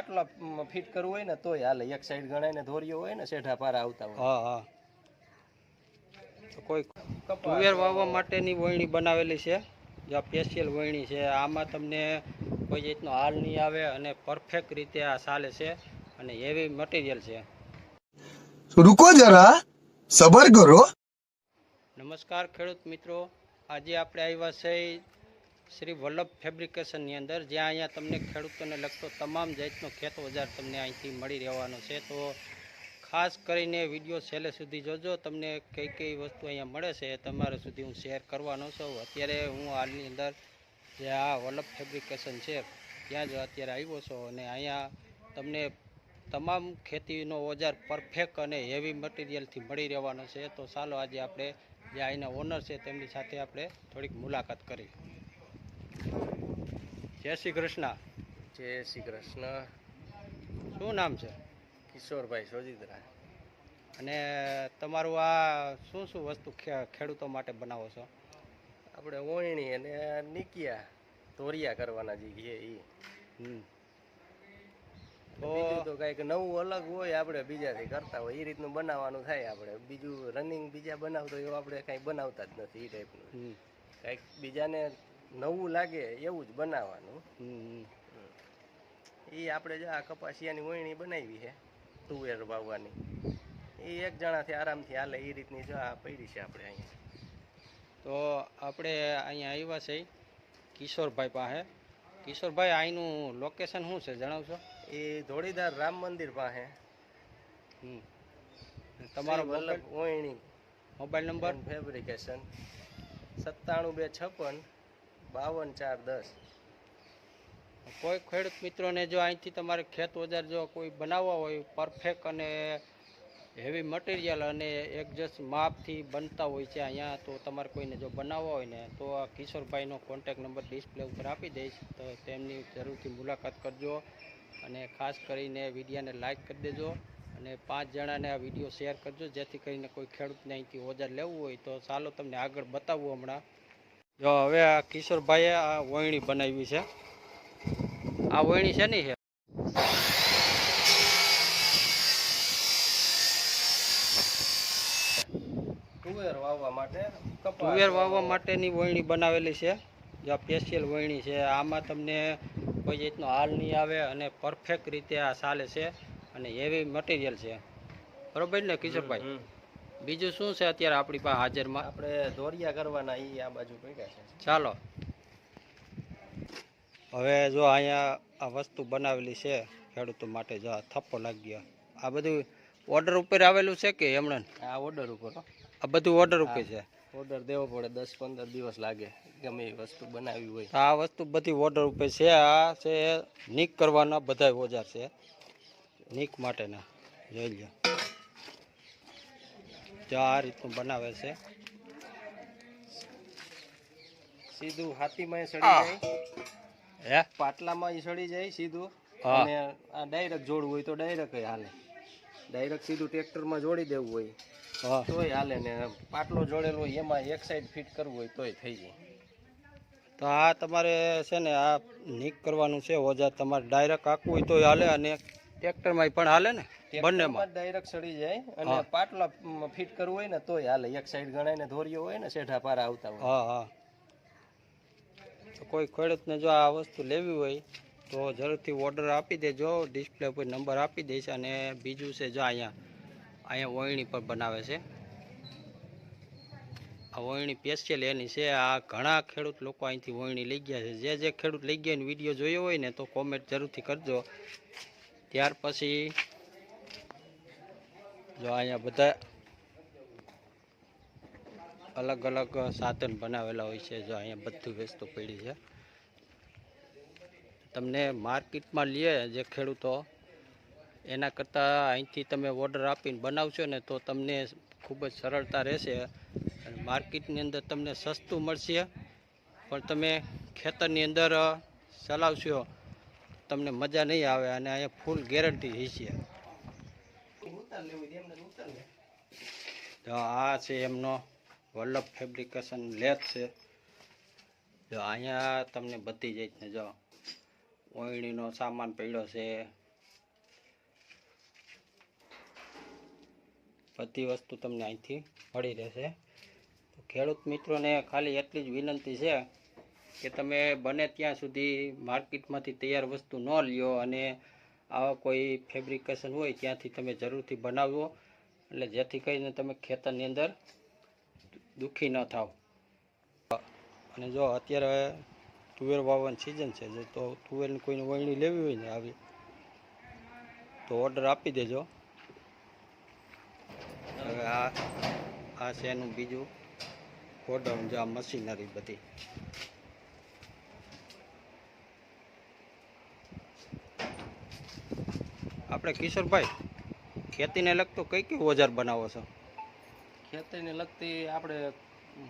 પાટલા ફિટ કરવું હોય ને તોય હાલે. એક સાઈડ ગણાય ને ધોરીઓ હોય ને શેઠા પારા આવતા હોય. હા હા. કોઈ તુવેર વાવવા માટેની વણણી બનાવેલી છે, જે સ્પેશિયલ વણણી છે. આમાં તમને કોઈ જાતનો હાલ નહીં આવે અને પરફેક્ટ રીતે આ ચાલે છે અને હેવી મટીરિયલ છે. રૂકો જરા, સબર કરો. નમસ્કાર ખેડૂત મિત્રો, આજે આપણે આવ્યા છે શ્રી વલ્લભ ફેબ્રિકેશનની અંદર, જ્યાં અહીંયા તમને ખેડૂતોને લગતો તમામ જાતનો ખેત ઓજાર તમને અહીંથી મળી રહેવાનો છે. તો ખાસ કરીને વિડીયો છેલ્લે સુધી જોજો. તમને કઈ કઈ વસ્તુ અહીંયા મળે છે એ તમારા સુધી હું શેર કરવાનો છું. અત્યારે હું હાલની અંદર જે આ વલ્લભ ફેબ્રિકેશન છે ત્યાં જ અત્યારે આવ્યો છું અને અહીંયા તમને તમામ ખેતીનો ઓજાર પરફેક્ટ અને હેવી મટીરિયલથી મળી રહેવાનો છે. તો ચાલો આજે આપણે જે અહીંના ઓનર છે તેમની સાથે આપણે થોડીક મુલાકાત કરી. જય શ્રી કૃષ્ણ. જય શ્રી કૃષ્ણ. શું નામ છે? કિશોરભાઈ સોજીત્રા. અને તમારું આ શું શું વસ્તુ ખેડૂતો માટે બનાવો છો? આપણે ઓયણી અને નિકિયા ધોરિયા કરવાના જે છે એ. બીજું તો કઈક નવું અલગ હોય આપણે બીજાથી કરતા હોય એ રીતનું બનાવવાનું થાય. આપણે બીજું રનિંગ બીજા બનાવતો એવું આપણે કઈ બનાવતા જ નથી. એ ટાઈપનું કઈક બીજાને નવું લાગે એવું જ બનાવવાનું. એ આપણે જો આ કપાસિયાની વણણી બનાવી છે તુવેર વાવવાની, એ એક જણાથી આરામથી હાલે એ રીતની જો આ પડી છે આપણે અહીંયા. તો આપણે અહીંયા આવ્યા છે કિશોરભાઈ પાસે. કિશોરભાઈ, અહીંનું લોકેશન શું છે જણાવશો? એ ધોળીધાર રામ મંદિર પાસે. તમારો વલ્લભ ઓયણી મોબાઈલ નંબર? ફેબ્રિકેશન 97 256 52 410. કોઈ ખેડૂત મિત્રોને જો અહીંથી તમારે ખેત ઓજાર જો કોઈ બનાવવા હોય પરફેક્ટ અને હેવી મટીરિયલ અને એડજસ્ટ માપથી બનતા હોય છે અહીંયા, તો તમારે કોઈને જો બનાવવા હોય ને તો આ કિશોરભાઈનો કોન્ટેક નંબર ડિસ્પ્લે ઉપર આપી દઈશ. તો તેમની જરૂરથી મુલાકાત કરજો અને ખાસ કરીને વિડીયોને લાઇક કરી દેજો અને 5 જણાને આ વિડીયો શેર કરજો, જેથી કરીને કોઈ ખેડૂતને અહીંથી ઓજાર લેવું હોય તો ચાલો તમને આગળ બતાવવું હમણાં. જો હવે આ કિશોરભાઈએ આ વણણી બનાવી છે. આ વણણી છે ને છે તુવેર વાવવા માટે તુવેર વાવવા માટેની વણણી બનાવેલી છે, જે સ્પેશિયલ વણણી છે. આમાં તમને કોઈ જાતનો હાલ નહીં આવે અને પરફેક્ટ રીતે આ ચાલે છે અને હેવી મટીરિયલ છે. બરોબર ને કિશોરભાઈ? બીજું શું છે અત્યારે આપણી પાસે હાજરમાં? આપણે ધોરિયા કરવાના એ આ બાજુ પડ્યા છે. ચાલો હવે જો અહીંયા આ વસ્તુ બનાવેલી છે ખેડૂતો માટે. જો આ થપ્પો લાગી ગયો. આ બધું ઓર્ડર ઉપર આવેલું છે કે એમણે? આ ઓર્ડર ઉપર. આ બધું ઓર્ડર ઉપર છે. ઓર્ડર દેવો પડે, 10-15 દિવસ લાગે ગમે એ વસ્તુ બનાવી હોય. આ વસ્તુ બધી ઓર્ડર ઉપર છે. આ છે નીક કરવાના બધા ઓજાર છે, નીક માટેના. જોઈ લો, જો આ રીતનું બનાવે છે. સીધું હાથીમાં સડી જાય, હે પાટલામાં સડી જાય સીધું. હા. અને આ ડાયરેક્ટ જોડવું હોય તો ડાયરેક્ટ હાલે. ડાયરેક્ટ સીધું ટ્રેક્ટરમાં જોડી દેવું હોય હા તોય હાલે, ને પાટલો જોડેલો હોય એમાં એક સાઈડ ફિટ કરવું હોય તોય થઈ જાય. તો આ તમારે છે ને આ નીક કરવાનું છે ઓજાર. તમારે ડાયરેક્ટ આખવું હોય તોય હાલે અને ટ્રેક્ટરમાં પણ હાલે ને, બંનેમાં ડાયરેક્ટ સડી જાય. અને પાટલા ફિટ કરવું હોય ને તોય હાલે. એક સાઈડ ગણાય ને ધોરીઓ હોય ને શેઠા પારા આવતા હોય. હા હા. તો કોઈ ખેડૂતને જો આ વસ્તુ લેવી હોય તો જરૂરથી ઓર્ડર આપી દેજો. ડિસ્પ્લે ઉપર નંબર આપી દઈશ. અને બીજું છે જો અહીંયા વણણી પર બનાવે છે. આ વણણી સ્પેશિયલ એની છે. આ ઘણા ખેડૂત લોકો અહીંથી વણણી લઈ ગયા છે. જે ખેડૂત લઈ ગયા એનો વિડીયો જોયો હોય ને તો કોમેન્ટ જરૂરથી કરજો. ત્યાર પછી જો અહીંયા બધા અલગ અલગ સાધન બનાવેલા હોય છે. જો અહીંયા બધું વસ્તુ પડી છે. તમને માર્કેટમાં લે જે ખેડૂતો એના કરતાં અહીંથી તમે ઓર્ડર આપીને બનાવશો ને તો તમને ખૂબ જ સરળતા રહેશે. અને માર્કેટની અંદર તમને સસ્તું મળશે, પણ તમે ખેતરની અંદર ચલાવશો તમને મજા નહીં આવે. અને અહીંયા ફૂલ ગેરંટી હશે. તો આ છે એમનો વલ્લભ ફેબ્રિકેશન લેબ છે. જો અહીંયા તમને બધી જાતને જો ઓયણીનો સામાન પડ્યો છે, બધી વસ્તુ તમને અહીંથી મળી રહેશે. તો ખેડૂત મિત્રોને ખાલી એટલી જ વિનંતી છે કે તમે બને ત્યાં સુધી માર્કેટમાંથી તૈયાર વસ્તુ ન લ્યો અને આવા કોઈ ફેબ્રિકેશન હોય ત્યાંથી તમે જરૂરથી બનાવવો, એટલે જેથી કરીને તમે ખેતરની અંદર દુઃખી ન થાવ. અને જો અત્યારે તુવેર વાવવાની સિઝન છે, જો તો તુવેરની કોઈને વળણી લેવી હોય ને આવી તો ઓર્ડર આપી દેજો. હવે આ છે એનું બીજું ગોડાઉન, જો આ મશીનરી બધી. આપણે કિશોરભાઈ ખેતીને લગતો કઈ કઈ ઓજાર બનાવો છો? ખેતીને લગતી આપણે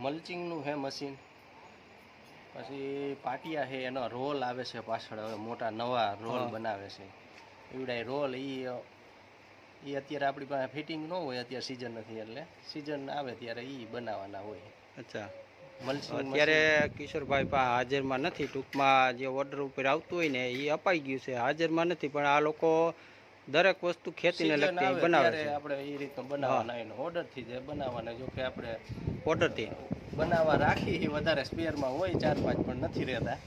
મલ્ચિંગનું છે મશીન, પછી પાટિયા છે, એનો રોલ આવે છે પાછળ, હવે મોટા નવા રોલ બનાવે છે એવડાય રોલ. એ અત્યારે આપણી પાસે ફિટિંગ ન હોય, અત્યારે સિઝન નથી, એટલે સિઝન આવે ત્યારે એ બનાવવાના હોય. અચ્છા, મલ્ચિંગ અત્યારે કિશોરભાઈ પાસે હાજરમાં નથી, ટૂંકમાં જે ઓર્ડર ઉપર આવતું હોય ને એ અપાઈ ગયું છે, હાજરમાં નથી. પણ આ લોકો દરેક વસ્તુ ખેતીને લગતી બનાવે છે. આપણે એ રીતનું બનાવવાના એનો ઓર્ડરથી જે બનાવવાના. જો કે આપણે ઓર્ડરથી બનાવવા રાખી વધારે સ્પેરમાં હોય 4-5 પણ નથી રહેતા,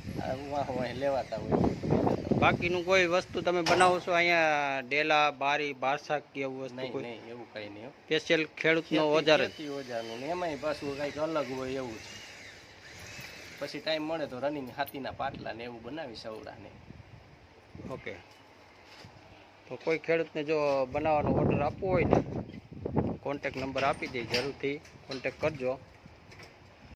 વાહ લેવાતા હોય. બાકીનું કોઈ વસ્તુ તમે બનાવો છો અહીંયા? ડેલા, બારી, બારસાક કે એવું વસ્તુ નહીં કોઈ નહીં એવું કંઈ નહીં. સ્પેશિયલ ખેડૂતનો ઓજાર જ? ખેતી ઓજારનું ને એમાંય પાછું કંઈક અલગ હોય એવું છે. પછી ટાઈમ મળે તો રનિંગ હાથીના પાટલા ને એવું બનાવી સવડાને. ઓકે, તો કોઈ ખેડૂતને જો બનાવવાનો ઓર્ડર આપવો હોય ને, કોન્ટેક નંબર આપી દે, જરૂરથી કોન્ટેક કરજો.